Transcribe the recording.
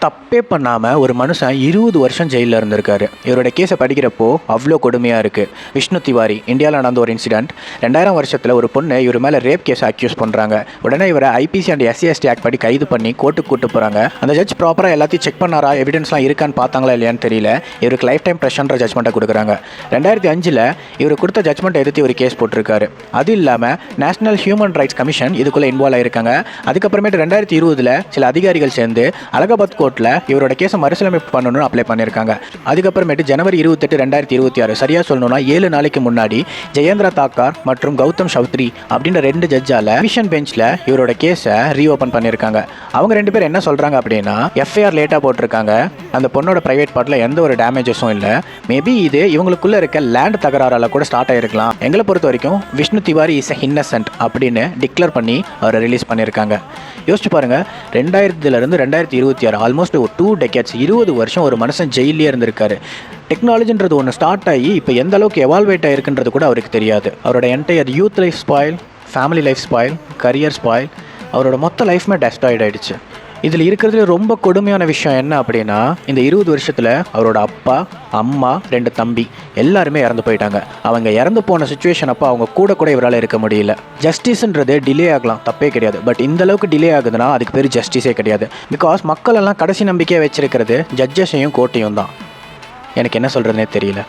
தப்பே பண்ணாமல் ஒரு மனுஷன் 20 வருஷம் ஜெயிலில் இருந்திருக்காரு. இவரோட கேஸை படிக்கிறப்போ அவ்வளோ கொடுமையாக இருக்குது. விஷ்ணு திவாரி இந்தியாவில் நடந்த ஒரு இன்சிடென்ட். 2000 வருஷத்தில் ஒரு பொண்ணு இவர் மேலே ரேப் கேஸ் அக்யூஸ் பண்ணுறாங்க. உடனே இவரை ஐபிசி அண்ட் SC/ST ஆக்ட் படி கைது பண்ணி கோர்ட்டுக்கு கூட்டு போகிறாங்க. அந்த ஜட்ஜ் ப்ராப்பராக எல்லாத்தையும் செக் பண்ணாரா, எவிடன்ஸ்லாம் இருக்கான்னு பார்த்தாங்களா இல்லையான்னு தெரியல. இவருக்கு லைஃப் டைம் ப்ரெஷன்ற ஜட்மெண்ட்டை கொடுக்குறாங்க. 2005 இவர் கொடுத்த ஜட்மெண்ட் எதிர்த்து ஒரு கேஸ் போட்டிருக்காரு. அது இல்லாமல் நேஷனல் ஹியூமன் ரைட்ஸ் கமிஷன் இதுக்குள்ளே இன்வால்வ் ஆகிருக்காங்க. அதுக்கப்புறமேட்டு 2020 சில அதிகாரிகள் சேர்ந்து அலகாபாத் கோர்ட்டில் இவரோட கேஸை மறுசீலமைப்பு பண்ணணும்னு அப்ளை பண்ணியிருக்காங்க. அதுக்கப்புறமேட்டு ஜனவரி 28, 2026 சரியாக சொல்லணும்னா 7 நாளைக்கு முன்னாடி ஜெயேந்திரா தாக்கார் மற்றும் கௌதம் சௌத்ரி அப்படின்ற 2 ஜட்ஜால் டிவிஷன் பெஞ்சில் இவரோட கேஸை ரீஓப்பன் பண்ணியிருக்காங்க. அவங்க 2 பேர் என்ன சொல்கிறாங்க அப்படின்னா, FIR லேட்டாக போட்டிருக்காங்க, அந்த பொண்ணோட ப்ரைவேட் பார்ட்டில் எந்த ஒரு டேமேஜஸும் இல்லை, மேபி இது இவங்களுக்குள்ளே இருக்க லேண்ட் தகராறால் கூட ஸ்டார்ட் ஆகிருக்கலாம், எங்களை பொறுத்த வரைக்கும் விஷ்ணு திவாரி இஸ் இன்னசென்ட் அப்படின்னு டிக்ளேர் பண்ணி அவரை ரிலீஸ் பண்ணியிருக்காங்க. யோசிச்சு பாருங்கள், 2000 2026 ஆல்மோஸ்ட் ஒரு 2 decades 20 வருஷம் ஒரு மனுஷன் ஜெயிலே இருந்திருக்காரு. டெக்னாலஜின்றது ஒன்று ஸ்டார்ட் ஆகி இப்போ எந்த அளவுக்கு எவால்வேட் ஆகிருக்குன்றது கூட அவருக்கு தெரியாது. அவரோட entire youth life spoil, family life spoil, career spoil, அவரோட மொத்த லைஃப்மே டெஸ்ட்ராய்ட் ஆகிடுச்சு. இதில் இருக்கிறதுல ரொம்ப கொடுமையான விஷயம் என்ன அப்படின்னா, இந்த 20 வருஷத்தில் அவரோட அப்பா, அம்மா, 2 தம்பி எல்லாருமே இறந்து போயிட்டாங்க. அவங்க இறந்து போன சுச்சுவேஷன் அப்போ அவங்க கூட இவரால் இருக்க முடியல. ஜஸ்டிஸ்ன்றது டிலே ஆகலாம், தப்பே கிடையாது. பட் இந்த அளவுக்கு டிலே ஆகுதுன்னா அதுக்கு பேர் ஜஸ்டிஸே கிடையாது. பிகாஸ் மக்கள் எல்லாம் கடைசி நம்பிக்கையாக வச்சிருக்கிறது ஜட்ஜஸையும் கோர்ட்டையும் தான். எனக்கு என்ன சொல்கிறதுனே தெரியல.